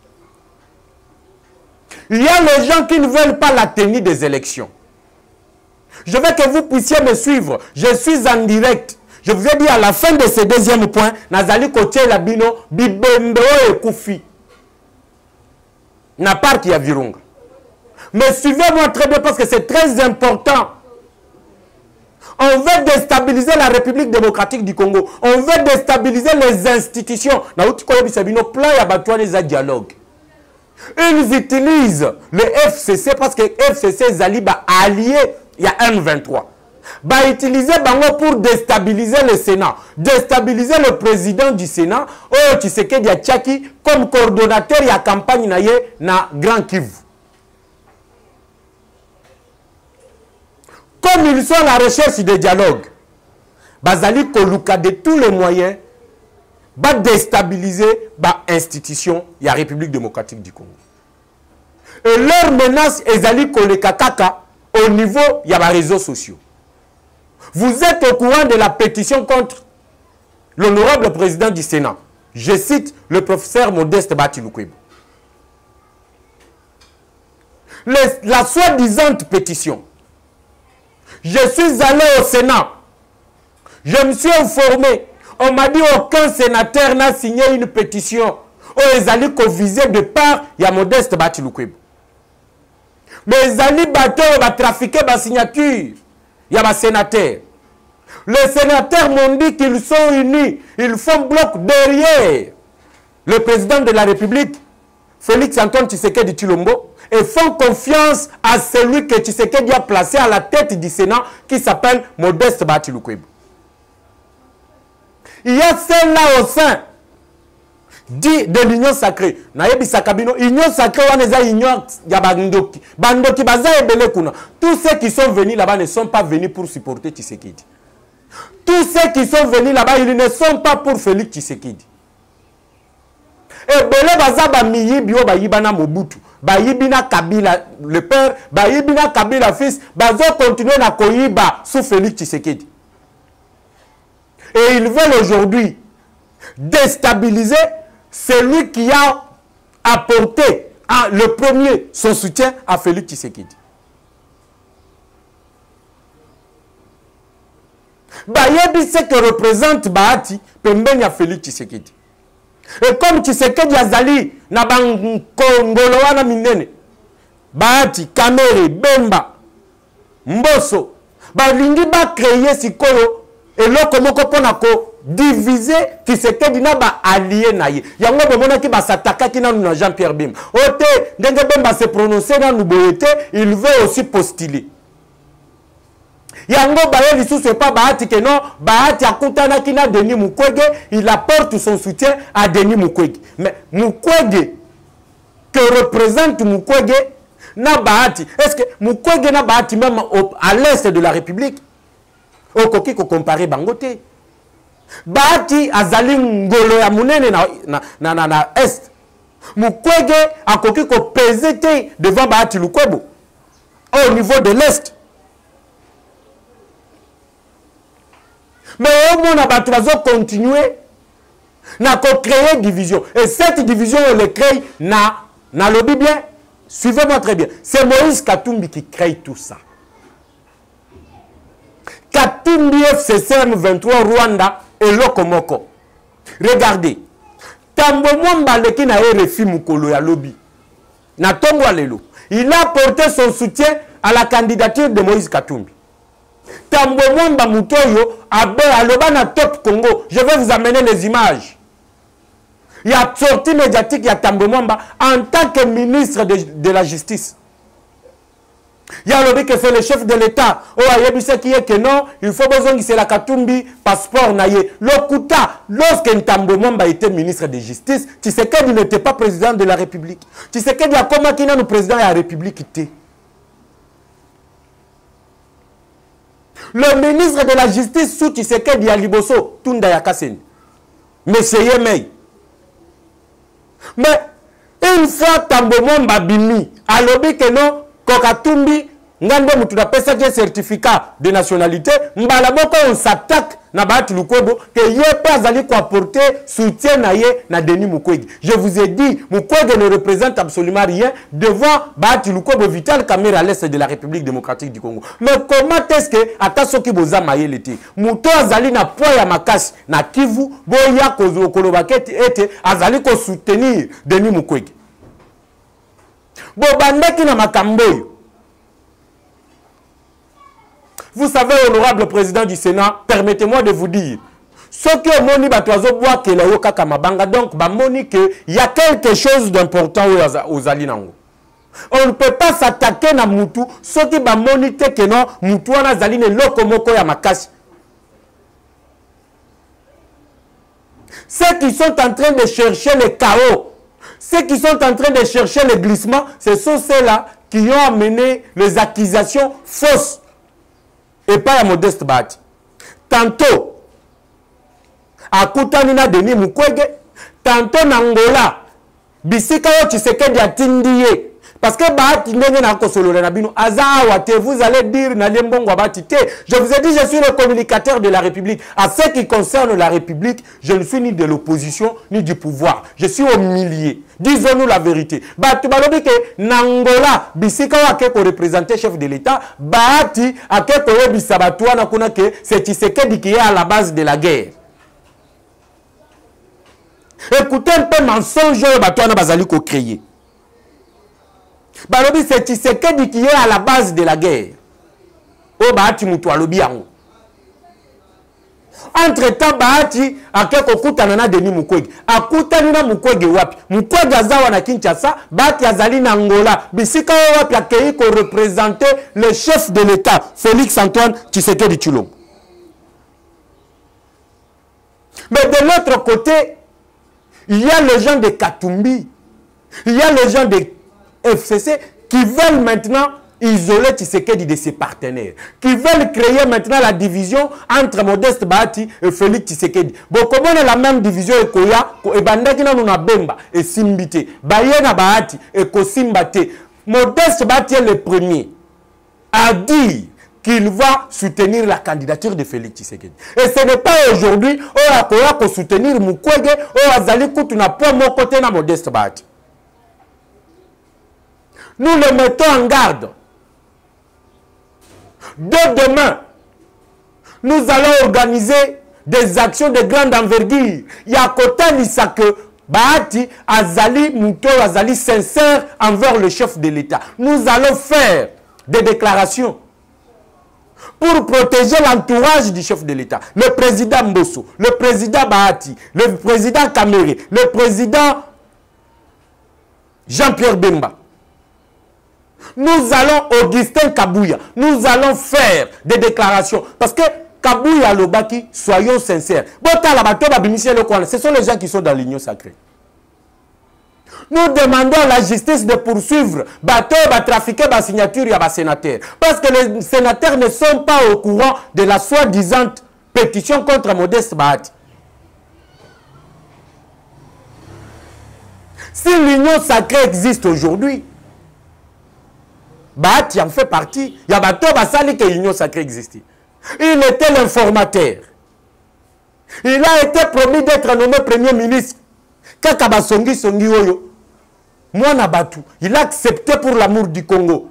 Il y a les gens qui ne veulent pas la tenue des élections. Je veux que vous puissiez me suivre. Je suis en direct. Je vous ai dit à la fin de ce deuxième point, Nazali Kotié Labino, Bibembe et Koufi. N'a pas qu'il y a Virunga. Mais suivez-moi très bien parce que c'est très important. On veut déstabiliser la République démocratique du Congo. On veut déstabiliser les institutions. Dialogue. Ils utilisent le FCC parce que FCC Zaliba allié, il y a M23. Bah utiliser Bango pour déstabiliser le Sénat, déstabiliser le président du Sénat, oh Tshisekedi Tchaki comme coordonnateur de la campagne na Grand Kivu. Comme ils sont à la recherche de dialogue, Bazali Koluka de tous les moyens va déstabiliser l'institution de la République démocratique du Congo. Et leur menace est Zali Koleka Kaka au niveau des réseaux sociaux. Vous êtes au courant de la pétition contre l'honorable président du Sénat. Je cite le professeur Modeste Batiloukwebo. La soi-disant pétition. Je suis allé au Sénat. Je me suis informé. On m'a dit aucun sénateur n'a signé une pétition. Les alliés visés de part, il y a Modeste Batiloukwebo. Mais les alliés bateaux va trafiquer ma signature. Il y a ma sénateur. Les sénateurs m'ont dit qu'ils sont unis. Ils font bloc derrière le président de la République, Félix Antoine Tshisekedi Tshilombo, et font confiance à celui que Tshisekedi a placé à la tête du Sénat, qui s'appelle Modeste Batiloukwebo. Il y a celle-là au sein de l'union sacrée. L'union sacrée, on est union Bandoki. Bandoki, tous ceux qui sont venus là-bas ne sont pas venus pour supporter Tshisekedi. Tous ceux qui sont venus là-bas, ils ne sont pas pour Félix Tshisekedi. Et Bele Bazaba Miyibio Bayibana Mobutu, Bayibina Kabila le père, Bayibina Kabila fils, Bazo continue à Koyiba sous Félix Tshisekedi. Et ils veulent aujourd'hui déstabiliser celui qui a apporté le premier son soutien à Félix Tshisekedi. Bayebi ce que représente Bahati, pembeni à Félix Tshisekedi. Et comme Tshisekedi Azali, na bangongolo wana minene, Bahati, Kamere, Bemba, Mboso, balingi ba créer sikoyo, et loko moko pona ko diviser Tshisekedi na ba allié na ye. Yango bomona ki ba sataka ki na Jean-Pierre Bemba. Ote, ndenge Bemba se prononcer na Nuboyete, il veut aussi postuler. Yango baye lisusu pas Bahati que non, Bahati akutana ki na Denis Mukwege, il apporte son soutien à Denis Mukwege. Mais Mukwege que représente Mukwege na Bahati, est-ce que Mukwege na Bahati même à l'est de la République okoki ko comparer bangote? Bahati azali ngolo ya munene na est. Mukwege akoki ko peser devant Bahati Lukwebo au niveau de l'est. Mais au moins, on va continuer à créer division. Et cette division, on le crée dans le bien. Suivez-moi très bien. C'est Moïse Katumbi qui crée tout ça. Katumbi FCCM 23 Rwanda et Lokomoko. Regardez. Tambo Mwamba leki na RFI Mukolo ya lobby. Na Tongo Alelo. Il a porté son soutien à la candidature de Moïse Katumbi. Tambo Mwamba Mutoyo abe aloba na Top Congo. Je vais vous amener les images. Il y a sortie médiatique, il y a Tambo Mwamba en tant que ministre de la justice. Il y a lobby que c'est le chef de l'État. Oh, il y a qui est que non, il faut besoin que c'est la Katumbi, passeport naïe. Lokuta, lorsque Tambo Mwamba était ministre de justice, Tshisekedi n'était pas président de la République. Tshisekedi a comment qu'il est le président de la République était. Le ministre de la justice sous Tshisekedi Aliboso, Tunda Yakaseni. Monsieur Yemei. Mais une fois Tambo Mwamba bimi, a lobby que non, Kokatumbi, Ngande Mutuna pesa certificat de nationalité, Mbalaboko on s'attaque na Bahati Lukwebo que yé pas allé apporter soutien na yé na Denis Mukwege. Je vous ai dit, Mukwege ne représente absolument rien devant Bahati Lukwebo Vital Kamerhe à l'est de la République démocratique du Congo. Mais comment est-ce que ataso ki boza maye l'été? Muto azali na poids ya makasi na Kivu, boya kozo kolobaketi ete azali ko soutenir Denis Mukwege. Bobandeki na makamboyo. Vous savez, honorable président du Sénat, permettez-moi de vous dire, ce que moni batoazo bois que la yoka kamabanga, donc ba moni que il y a quelque chose d'important aux alinango. On ne peut pas s'attaquer na mutu, ce qui ba moni te que non mutu wana zaline lokomoko ya makasi. Ceux qui sont en train de chercher le chaos, ceux qui sont en train de chercher le glissement, ce sont ceux-là qui ont amené les accusations fausses. Et pas à Modeste Bahati. Tantôt, à Koutanina Denis Mukwege, tantôt Nangola, Bisika yo Tshisekedi atindiye. Parce que Bahati ndenge na kosolole na bino azawate, vous allez dire na lembongo Bahati te. Je vous ai dit, je suis le communicateur de la République. À ce qui concerne la République, je ne suis ni de l'opposition ni du pouvoir. Je suis au milieu. Disons-nous la vérité. Bahati balobi ke Nangola bisika wa ko représenter chef de l'État, Bahati akeko yebisa batu wana kuna ke c'est Tshisekedi qui est à la base de la guerre. Écoutez un peu mensonge batu wana bazali ko créer. Balobi c'est Tshisekedi qui est à la base de la guerre. Oh Bahati mutu alobi yango. Entre-temps, Bahati akeko kutana na Denis Mukwege. Akutani na Mukwege wapi? Mukwege azawa na Kinshasa, Bahati azali na Angola. Bisika wapi akei ko représenter le chef de l'État, Félix Antoine Tshisekedi Tshilombo. Mais de l'autre côté, il y a les gens de Katumbi, il y a les gens de FCC qui veulent maintenant isoler Tshisekedi de ses partenaires, qui veulent créer maintenant la division entre Modeste Bahati et Félix Tshisekedi. Bon, comment on a la même division et Koya, et Bandaki na nuna Bemba et Simbite, Bayena Bahati et Kosimbate. Modeste Bahati est le premier à dire qu'il va soutenir la candidature de Félix Tshisekedi. Et ce n'est pas aujourd'hui, on va soutenir Mukwege, on va aller contre un point mon côté na Modeste Bahati. Nous le mettons en garde. Dès demain, nous allons organiser des actions de grande envergure. Il y a côté que Bahati Azali Mouto Azali sincère envers le chef de l'État. Nous allons faire des déclarations pour protéger l'entourage du chef de l'État. Le président Mbosso, le président Bahati, le président Kamere, le président Jean-Pierre Bemba. Nous allons, Augustin Kabouya, nous allons faire des déclarations. Parce que Kabouya Lobaki, soyons sincères. Ce sont les gens qui sont dans l'union sacrée. Nous demandons à la justice de poursuivre bateau, trafiquer la signature et les sénateurs. Parce que les sénateurs ne sont pas au courant de la soi-disant pétition contre Modeste Bahati. Si l'union sacrée existe aujourd'hui, Bahati en fait partie. Il y a bateau basali que l'union sacrée existait. Il était l'informateur. Il a été promis d'être nommé premier ministre. Kaka Songi Oyo. Mwana Batu, il a accepté pour l'amour du Congo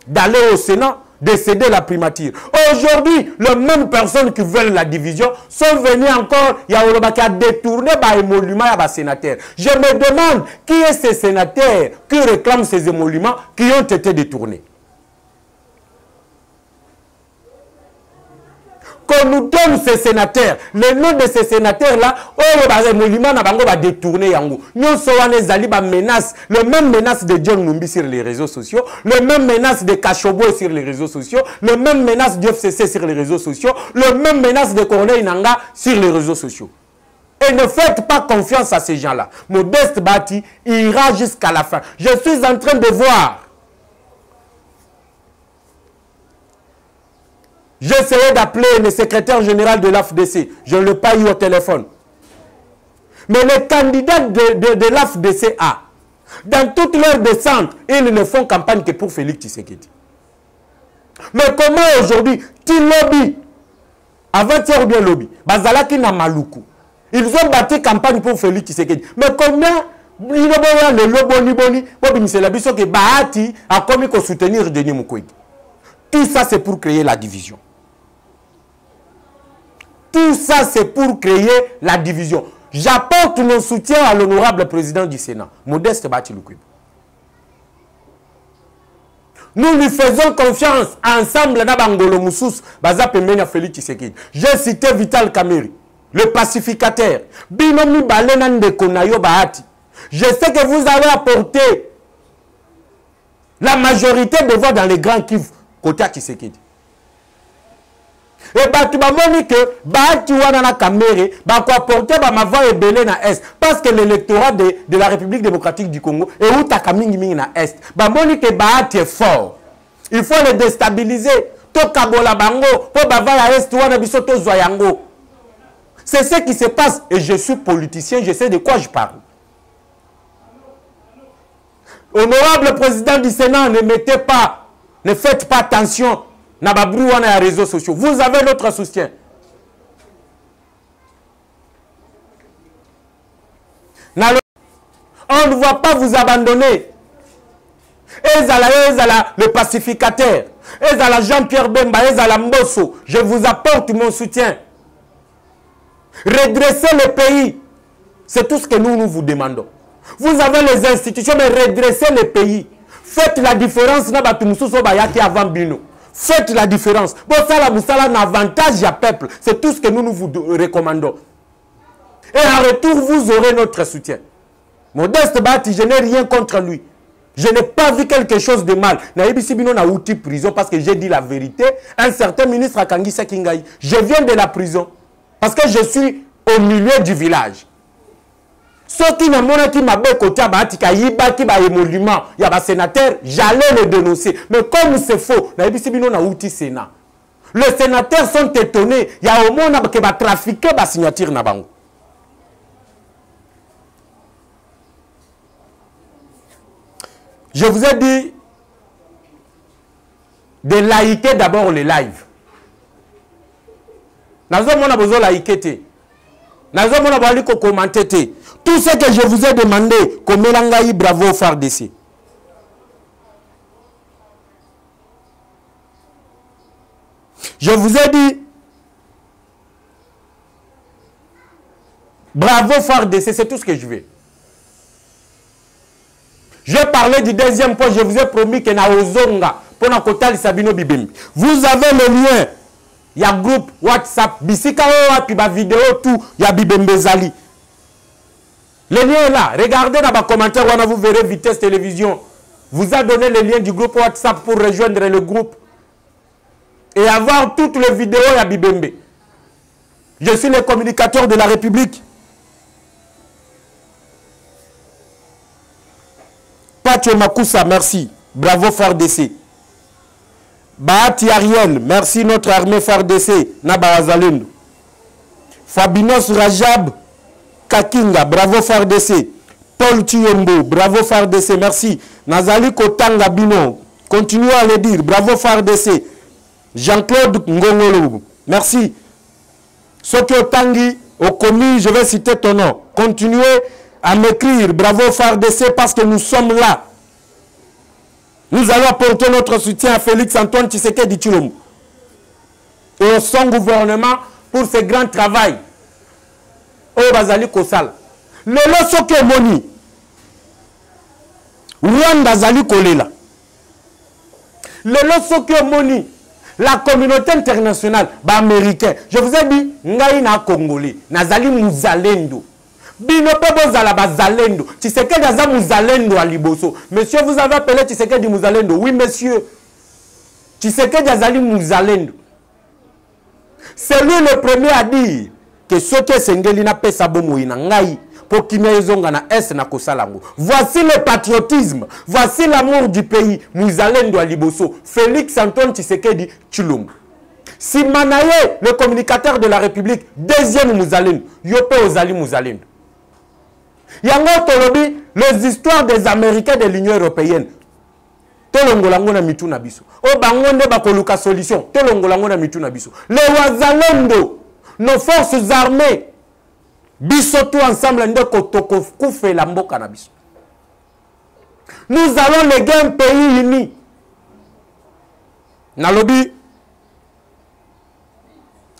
d'aller au Sénat, de céder la primature. Aujourd'hui, les mêmes personnes qui veulent la division sont venues encore, il y a détourné les émoluments à les sénateurs. Je me demande qui est ces sénateurs qui réclament ces émoluments qui ont été détournés. Qu'on nous donne ces sénateurs, le nom de ces sénateurs-là, les émoluments va détourner. Nous sommes menace, le même menace de John Numbi sur les réseaux sociaux, le même menace de Kachobo sur les réseaux sociaux, le même menace de FCC sur les réseaux sociaux, le même menace de Corneille Nanga sur les réseaux sociaux. Et ne faites pas confiance à ces gens-là. Modeste Bahati ira jusqu'à la fin. Je suis en train de voir. J'essayais d'appeler le secrétaire général de l'AFDC. Je ne l'ai pas eu au téléphone. Mais les candidats de l'AFDC A, dans toutes leurs descentes, ils ne font campagne que pour Félix Tshisekedi. Mais comment aujourd'hui, Tilobi, avant-hier ou bien Lobby, Bazalaki na Maluku, ils ont battu campagne pour Félix Tshisekedi. Mais comment le Loboni, que Bahati a commis qu'au soutenir Denis Mukwege. Tout ça, c'est pour créer la division. Tout ça, c'est pour créer la division. J'apporte mon soutien à l'honorable président du Sénat, Modeste Bahati Lukwebo. Nous lui faisons confiance ensemble na Bangolo Moussous, Baza Pembeni à Félix Tshisekedi. J'ai cité Vital Kamerhe, le pacificateur. Binomi Balenan de Konayo Bahati. Je sais que vous allez apporter la majorité de voix dans les grands Kivu, côté à Tshisekedi. Et bah tu m'as dit que Bahati Wana Kamerhe va apporter ma voix et belé na Est. Parce que l'électorat de la République démocratique du Congo est où ta Kamingi Mingi na Est. Bah moni que Bahati est fort. Il faut le déstabiliser. To kabola bango, po bava ya Est wana bisoto zoyango. C'est ce qui se passe. Et je suis politicien, je sais de quoi je parle. Honorable président du Sénat, ne faites pas attention. Na babru wana ya réseaux sociaux. Vous avez notre soutien. On ne va pas vous abandonner. Ezala, le pacificateur. Ezala Jean-Pierre Bemba, Ezala Mbosso. Je vous apporte mon soutien. Redressez le pays. C'est tout ce que nous vous demandons. Vous avez les institutions, mais redressez le pays. Faites la différence. Avant Bino. Faites la différence. Bon, ça, la un avantage à peuple. C'est tout ce que nous vous recommandons. Et en retour, vous aurez notre soutien. Modeste Bahati, je n'ai rien contre lui. Je n'ai pas vu quelque chose de mal. Naïbi Bino na outil prison parce que j'ai dit la vérité. Un certain ministre a Kangi Sekingaï. Je viens de la prison parce que je suis au milieu du village. Ceux qui n'ont qui m'a côté à Batika, Yiba qui va émolument, il y a un sénateur, j'allais le dénoncer. Mais comme c'est faux, Sénat. Les sénateurs sont étonnés. Il y a au monde qui va trafiquer la signature na bango. Je vous ai dit de liker d'abord les lives. Nous avons besoin de liker. Nous avons besoin de commenter. Tout ce que je vous ai demandé, comme Melangaï, bravo, FARDC. Je vous ai dit, bravo, FARDC, c'est tout ce que je veux. Je parlais du deuxième point, je vous ai promis que na Ozonga, pour na Kotali Sabino Bibim. Vous avez le lien. Il y a groupe WhatsApp, Bisika puis ma vidéo, tout, il y a Bibembezali. Le lien est là. Regardez dans les commentaires, vous verrez Vitesse Télévision. Vous a donné le lien du groupe WhatsApp pour rejoindre le groupe. Et avoir toutes les vidéos à Bibembe. Je suis le communicateur de la République. Pacho Makusa, merci. Bravo FARDC. Bahati Ariel, merci notre armée FARDC. Nabarazalendo. Fabinos Rajab Kakinga, bravo FARDC. Paul Tiyombo, bravo FARDC, merci. Nazali Kotanga Bino, continuez à le dire, bravo FARDC. Jean-Claude Ngongolo, merci. Soki Otangi, au commis, je vais citer ton nom. Continuez à m'écrire, bravo FARDC, parce que nous sommes là. Nous allons apporter notre soutien à Félix Antoine Tshisekedi Tshilombo et son gouvernement pour ce grand travail. Oh, Bazali Kosal. Le Soki Moni. Rwanda Zali Kolela. Le Soki Moni. La communauté internationale, américaine. Je vous ai dit, Ngaï na Congolais. Nazali Mouzalendo. Binope bozala bazalendo. Tshisekedi aza Mouzalendo à Liboso. Monsieur, vous avez appelé Tshisekedi Mouzalendo. Oui, monsieur. Tshisekedi azali Mouzalendo. C'est lui le premier à dire que ce que Sengeli n'a pas sa bomouina ngai pour qu'il n'ait na est na kosalango. Voici le patriotisme. Voici l'amour du pays. Mouzalendo à Liboso. Félix Antoine Tshisekedi Tshilombo. Si Manaye, le communicateur de la République, deuxième Mouzalendo, Yope Ozali Mouzalendo. Yango tolobi les histoires des Américains de l'Union européenne. Tolongolango na mitu na biso. O bangonde bakoluka solution. Tolongolango na mitu na biso. Les Wazalendo, nos forces armées, biso tout ensemble ndeko toko kufe la mboka na biso. Nous allons léguer un pays uni. Nalobi,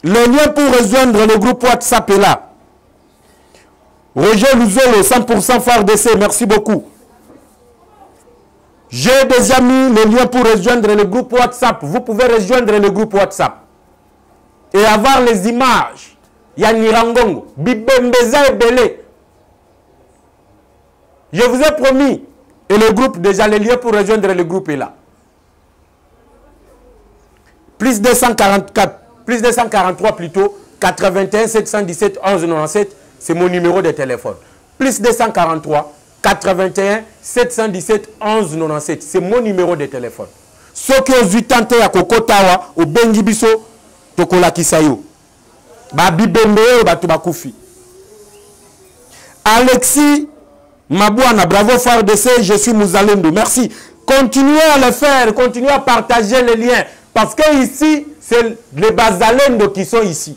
le lien pour rejoindre le groupe WhatsApp est là. Roger Luzolo, 100% FARDC, merci beaucoup. J'ai déjà mis le lien pour rejoindre le groupe WhatsApp. Vous pouvez rejoindre le groupe WhatsApp et avoir les images. Yanirangongo, Bibembeza et Belé. Je vous ai promis. Et le groupe, déjà, le lien pour rejoindre le groupe est là. Plus 244, plus 243 plutôt, 81 717 11 97. C'est mon numéro de téléphone. Plus 243 81 717 11 97. C'est mon numéro de téléphone. Ceux qui ont tenté à Kokotawa, au Bengibiso, Tokola Kisayo. Babibembe, Batubakoufi. Alexis Mabouana, bravo FARDC, je suis Mouzalendo. Merci. Continuez à le faire, continuez à partager les liens. Parce que ici, c'est les Bazalendo qui sont ici.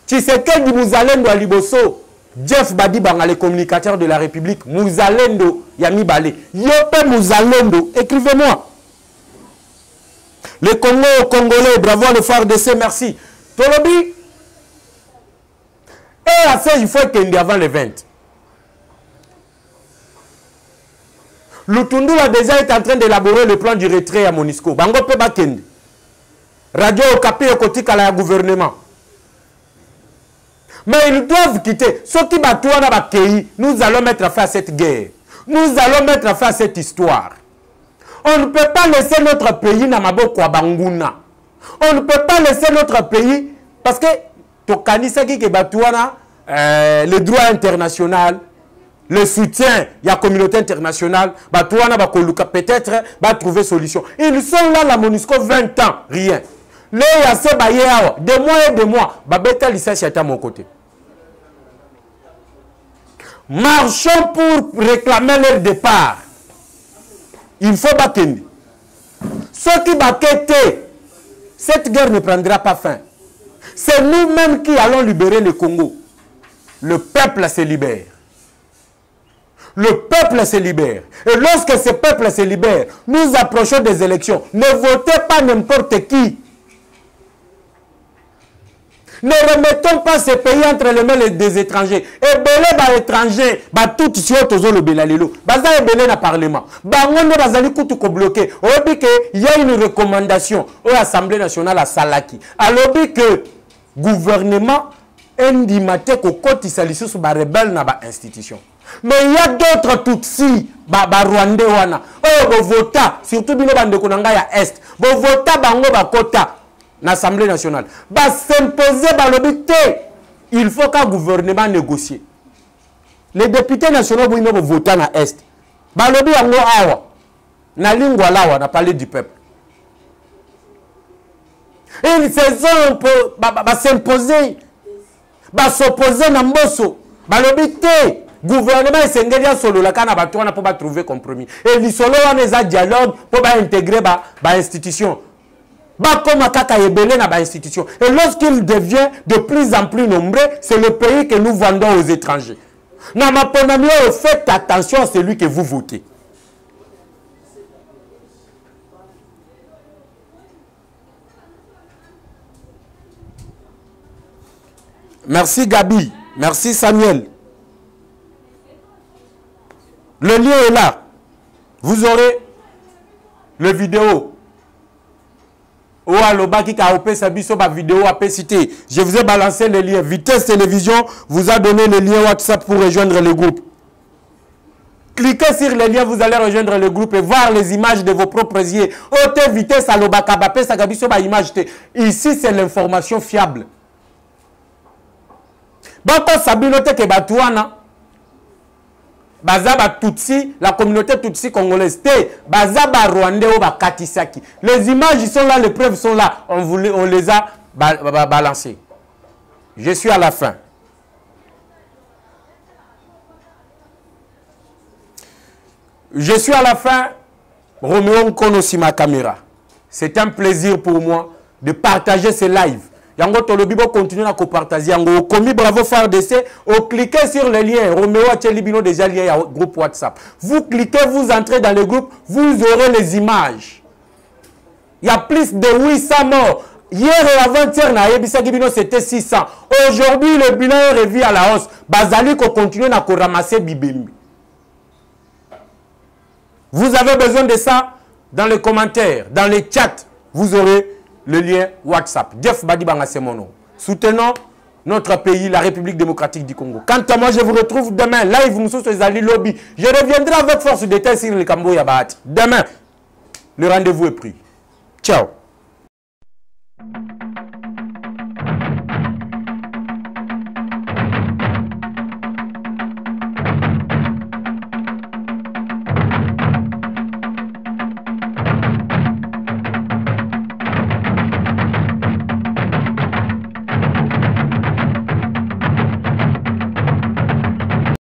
Tshisekedi Mouzalendo à Liboso, Jeff Badibanga, le communicateur de la République, Mouzalendo, Yami Balé, Yope Mouzalendo, écrivez-moi. Les Congolais, bravo le FARDC, merci. Tolobi, et à ça, il faut qu'il y ait avant les 20. Lutundu a déjà été en train d'élaborer le plan du retrait à Monisco. Bango Peba Kendi. Radio Okapi et Kotika la gouvernement. Mais ils doivent quitter. Ceux qui battent nous allons mettre fin à cette guerre. Nous allons mettre fin à cette histoire. On ne peut pas laisser notre pays na maboko banguna. On ne peut pas laisser notre pays parce que tokanisa ki ke batouana le droit international, le soutien, il y a la communauté internationale, peut-être va trouver solution. Ils sont là, la MONUSCO, 20 ans, rien. Là, il y a ces barrières, des mois et des mois. C'est à mon côté. Marchons pour réclamer leur départ. Il faut battre. Ceux qui battent, cette guerre ne prendra pas fin. C'est nous-mêmes qui allons libérer le Congo. Le peuple se libère. Le peuple se libère. Et lorsque ce peuple se libère, nous approchons des élections. Ne votez pas n'importe qui. Ne remettons pas ce pays entre les mains des étrangers. Et belé ba étranger, ba tout ici autozo le belalelo. Baza et belé na parlement. Ba ngono bazali kutu ko bloqué. Obi que il y a une recommandation au Assemblée nationale à Salaki. Alors que gouvernement indimate ko koti salisu su ba rebelle na ba institution. Mais il y a d'autres Tutsi, ba Rwandais wana. Oh bo vota, surtout bino bande konanga ya est. Bo vota bango ba kota. L'Assemblée nationale va s'imposer par l'obité. Il faut qu'un gouvernement négocie. Les députés nationaux vont voter dans l'Est. Balobi yango awa. Na lingua lawa na parler du peuple. Et ils va s'imposer. Va s'opposer na mboso. Balobi te. Gouvernement est solo la kana batona pour trouver compromis. Et li solo wana za dialogue pour intégrer ba institution. Et lorsqu'il devient de plus en plus nombreux, c'est le pays que nous vendons aux étrangers. Faites attention à celui que vous votez. Merci Gabi, merci Samuel. Le lien est là. Vous aurez le vidéo. Je vous ai balancé les liens. Vitesse Télévision vous a donné le lien WhatsApp pour rejoindre le groupe. Cliquez sur les liens, vous allez rejoindre le groupe et voir les images de vos propres yeux. Haute vitesse à l'obakabape, ça gabi sur ma image. Ici, c'est l'information fiable. Bako sabinote ke batuana. Bazaba Tutsi, la communauté Tutsi congolaise, Bazaba Rwandais ou Bakatisaki. Les images sont là, les preuves sont là. On les a balancées. Je suis à la fin. Je suis à la fin. Roméo Nkono sur ma caméra. C'est un plaisir pour moi de partager ce live. Yango Tolobibo continue à partager. Yango commis bravo faire d'essai. Vous cliquez sur le lien. Roméo Achelibino déjà lié au groupe WhatsApp. Vous cliquez, vous entrez dans le groupe, vous aurez les images. Il y a plus de 800 morts. Hier et avant-hier, c'était 600. Aujourd'hui, le bilan est revu à la hausse. Bazali ko continue à ramasser Bibembi. Vous avez besoin de ça dans les commentaires, dans les chats. Vous aurez le lien WhatsApp. Jeff Badibanga Semono. Soutenons notre pays, la République démocratique du Congo. Quant à moi, je vous retrouve demain. Live, nous sommes sur Ali Lobby. Je reviendrai avec force de tête sur le Cambo Yabat. Demain, le rendez-vous est pris. Ciao.